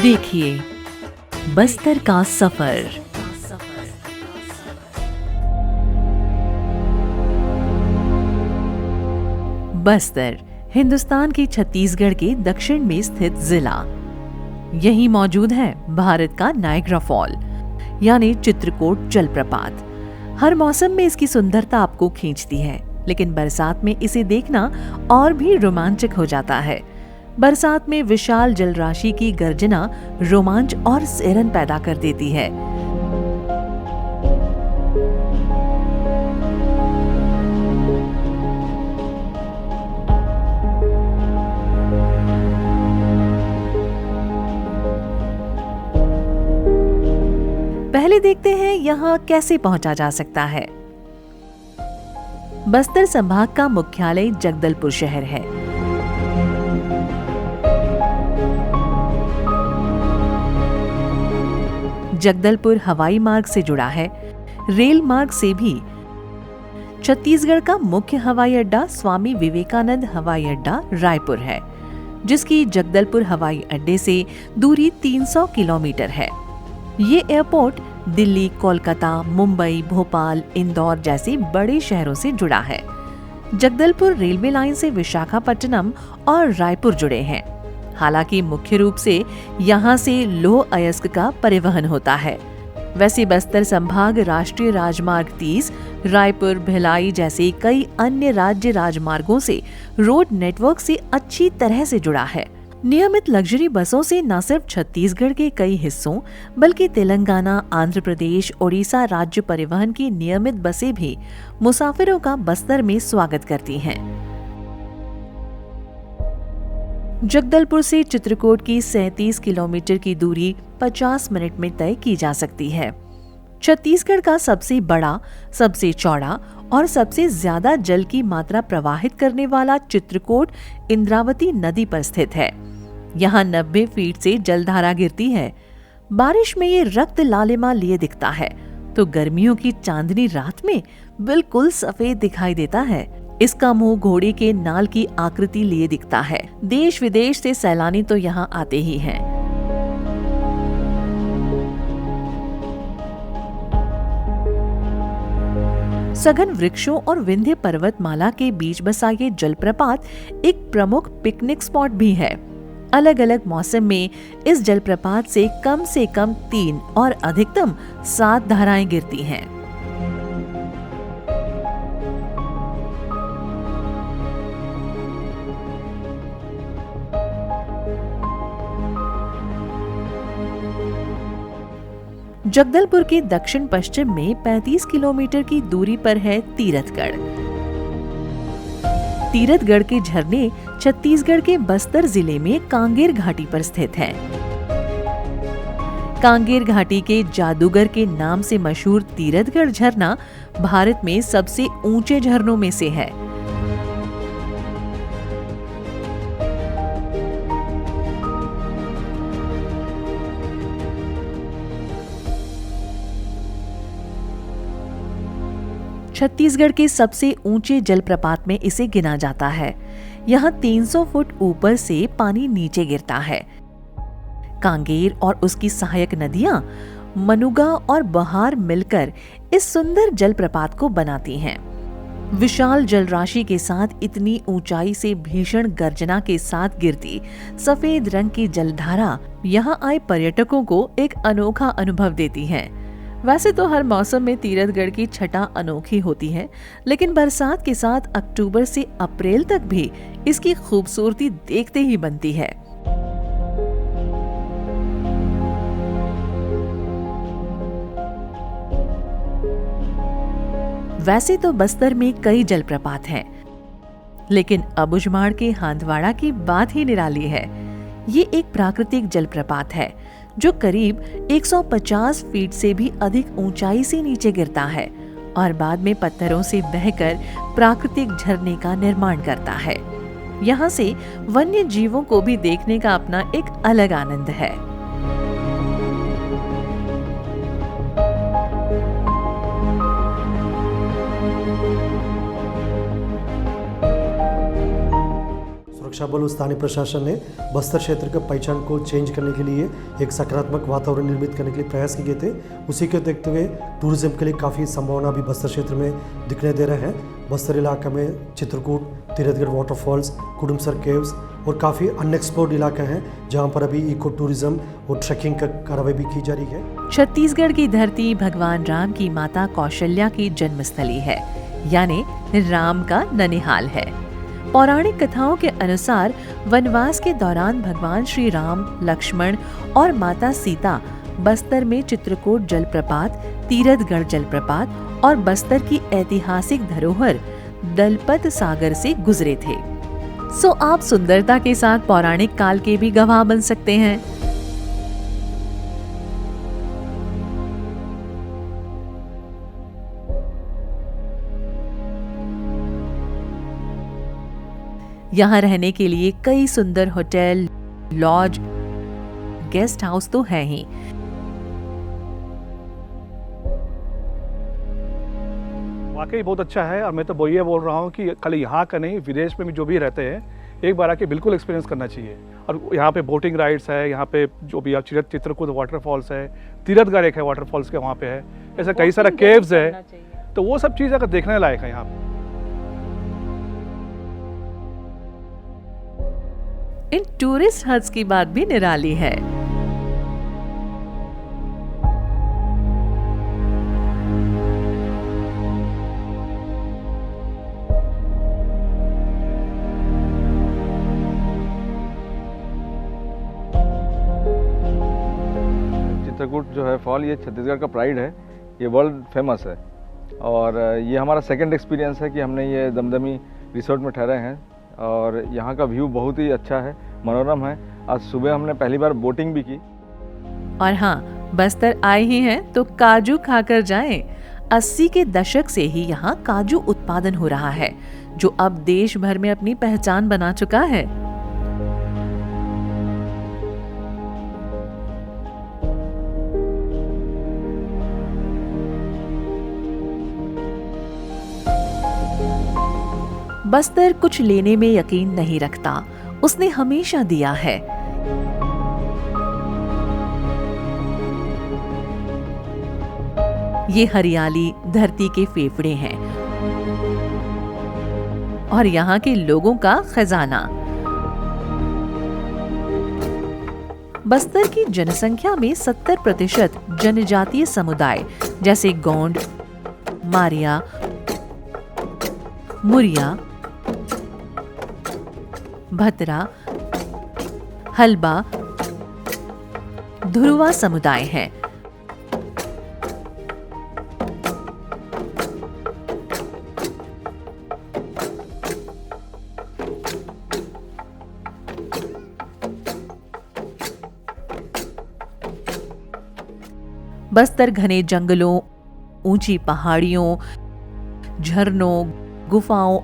देखिए बस्तर का सफर। बस्तर हिंदुस्तान के छत्तीसगढ़ के दक्षिण में स्थित जिला। यहीं मौजूद है भारत का नायग्रा फॉल यानी चित्रकोट जलप्रपात। हर मौसम में इसकी सुंदरता आपको खींचती है, लेकिन बरसात में इसे देखना और भी रोमांचक हो जाता है। बरसात में विशाल जलराशि की गर्जना रोमांच और सिरन पैदा कर देती है। पहले देखते हैं यहाँ कैसे पहुंचा जा सकता है। बस्तर संभाग का मुख्यालय जगदलपुर शहर है। जगदलपुर हवाई मार्ग से जुड़ा है। रेल मार्ग से भी छत्तीसगढ़ का मुख्य हवाई अड्डा स्वामी विवेकानंद हवाई अड्डा रायपुर है, जिसकी जगदलपुर हवाई अड्डे से दूरी 300 किलोमीटर है। ये एयरपोर्ट दिल्ली, कोलकाता, मुंबई, भोपाल, इंदौर जैसे बड़े शहरों से जुड़ा है। जगदलपुर रेलवे लाइन से विशाखापट्टनम और रायपुर जुड़े हैं। हालांकि मुख्य रूप से यहाँ से लौह अयस्क का परिवहन होता है। वैसे बस्तर संभाग राष्ट्रीय राजमार्ग 30, रायपुर, भिलाई जैसे कई अन्य राज्य राजमार्गों से रोड नेटवर्क से अच्छी तरह से जुड़ा है। नियमित लग्जरी बसों से न सिर्फ छत्तीसगढ़ के कई हिस्सों बल्कि तेलंगाना, आंध्र प्रदेश, ओडिशा राज्य परिवहन की नियमित बसें भी मुसाफिरों का बस्तर में स्वागत करती हैं। जगदलपुर से चित्रकोट की 37 किलोमीटर की दूरी 50 मिनट में तय की जा सकती है। छत्तीसगढ़ का सबसे बड़ा, सबसे चौड़ा और सबसे ज्यादा जल की मात्रा प्रवाहित करने वाला चित्रकोट इंद्रावती नदी पर स्थित है। यहाँ 90 फीट से जलधारा गिरती है। बारिश में ये रक्त लालिमा लिए दिखता है, तो गर्मियों की चांदनी रात में बिल्कुल सफेद दिखाई देता है। इसका मुंह घोड़े के नाल की आकृति लिए दिखता है। देश विदेश से सैलानी तो यहाँ आते ही हैं। सघन वृक्षों और विंध्य पर्वतमाला के बीच बसा ये जलप्रपात एक प्रमुख पिकनिक स्पॉट भी है। अलग अलग मौसम में इस जलप्रपात से कम 3 और अधिकतम 7 धाराएं गिरती हैं। जगदलपुर के दक्षिण पश्चिम में 35 किलोमीटर की दूरी पर है तीरथगढ़। तीरथगढ़ के झरने छत्तीसगढ़ के बस्तर जिले में कांगेर घाटी पर स्थित हैं। कांगेर घाटी के जादूगर के नाम से मशहूर तीरथगढ़ झरना भारत में सबसे ऊंचे झरनों में से है। छत्तीसगढ़ के सबसे ऊंचे जलप्रपात में इसे गिना जाता है। यहाँ 300 फुट ऊपर से पानी नीचे गिरता है। कांगेर और उसकी सहायक नदियां मनुगा और बहार मिलकर इस सुंदर जलप्रपात को बनाती हैं। विशाल जलराशि के साथ इतनी ऊंचाई से भीषण गर्जना के साथ गिरती सफेद रंग की जलधारा यहाँ आए पर्यटकों को एक अनोखा अनुभव देती है। वैसे तो हर मौसम में तीरथगढ़ की छटा अनोखी होती है, लेकिन बरसात के साथ अक्टूबर से अप्रैल तक भी इसकी खूबसूरती देखते ही बनती है। वैसे तो बस्तर में कई जलप्रपात हैं, लेकिन अबुझमाड़ के हांदवाड़ा की बात ही निराली है। ये एक प्राकृतिक जलप्रपात है जो करीब 150 फीट से भी अधिक ऊंचाई से नीचे गिरता है और बाद में पत्थरों से बहकर प्राकृतिक झरने का निर्माण करता है। यहाँ से वन्य जीवों को भी देखने का अपना एक अलग आनंद है। सुरक्षा बल और स्थानीय प्रशासन ने बस्तर क्षेत्र के पहचान को चेंज करने के लिए एक सकारात्मक वातावरण निर्मित करने के लिए प्रयास किए थे। उसी को देखते हुए टूरिज्म के लिए काफ़ी संभावना भी बस्तर क्षेत्र में दिखने दे रहे हैं। बस्तर इलाका में चित्रकूट, तीरथगढ़ वाटरफॉल्स, कुडुमसर केव्स और काफ़ी अनएक्सप्लोर्ड इलाके हैं जहाँ पर अभी इको टूरिज्म और ट्रैकिंग का कार्रवाई भी की जा रही है। छत्तीसगढ़ की धरती भगवान राम की माता कौशल्या की जन्मस्थली है, यानी राम का ननिहाल है। पौराणिक कथाओं के अनुसार वनवास के दौरान भगवान श्री राम, लक्ष्मण और माता सीता बस्तर में चित्रकूट जलप्रपात, तीरथगढ़ जलप्रपात और बस्तर की ऐतिहासिक धरोहर दलपत सागर से गुजरे थे। सो आप सुंदरता के साथ पौराणिक काल के भी गवाह बन सकते हैं। यहाँ रहने के लिए कई सुंदर होटल, लॉज, गेस्ट हाउस तो है ही। वाकई बहुत अच्छा है और मैं तो ये बोल रहा हूँ कि खाली यहाँ का नहीं, विदेश में भी जो भी रहते हैं एक बार आके बिल्कुल एक्सपीरियंस करना चाहिए। और यहाँ पे बोटिंग राइड्स है, यहाँ पे जो भी आप चित्रकूट वाटरफॉल्स है, तीरथगढ़ एक है वाटरफॉल्स के वहाँ पे है, ऐसा कई सारा केव्स है, तो वो सब चीज़ अगर देखने लायक है यहाँ पे। इन टूरिस्ट हट्स की बात भी निराली है। चित्रकूट जो है फॉल, ये छत्तीसगढ़ का प्राइड है, ये वर्ल्ड फेमस है। और ये हमारा सेकंड एक्सपीरियंस है कि हमने ये दमदमी रिसोर्ट में ठहरे हैं और यहाँ का व्यू बहुत ही अच्छा है, मनोरम है। आज सुबह हमने पहली बार बोटिंग भी की। और हाँ, बस्तर आए ही हैं तो काजू खाकर जाएं। 80 के दशक से ही यहाँ काजू उत्पादन हो रहा है, जो अब देश भर में अपनी पहचान बना चुका है। बस्तर कुछ लेने में यकीन नहीं रखता, उसने हमेशा दिया है। ये हरियाली धरती के फेफड़े हैं और यहाँ के लोगों का खजाना। बस्तर की जनसंख्या में 70% जनजातीय समुदाय जैसे गोंड, मारिया, मुरिया, भतरा, हलबा, धुरवा समुदाय हैं। बस्तर घने जंगलों, ऊंची पहाड़ियों, झरनों, गुफाओं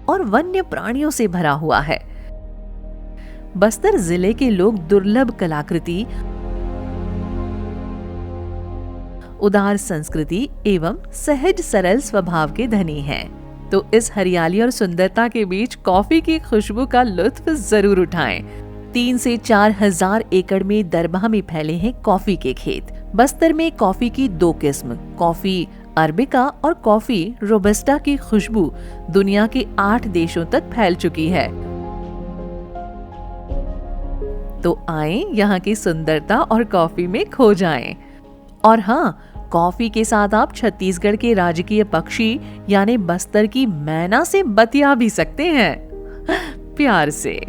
और वन्य प्राणियों से भरा हुआ है। बस्तर जिले के लोग दुर्लभ कलाकृति, उदार संस्कृति एवं सहज सरल स्वभाव के धनी हैं। तो इस हरियाली और सुंदरता के बीच कॉफी की खुशबू का लुत्फ जरूर उठाएं। 3 से 4 हजार एकड़ में दरबा में फैले हैं कॉफी के खेत। बस्तर में कॉफी की 2 किस्म, कॉफी अरबिका और कॉफी रोबस्टा की खुशबू दुनिया के 8 देशों तक फैल चुकी है। तो आएं, यहाँ की सुंदरता और कॉफी में खो जाएं। और हाँ, कॉफी के साथ आप छत्तीसगढ़ के राजकीय पक्षी यानी बस्तर की मैना से बतिया भी सकते हैं प्यार से।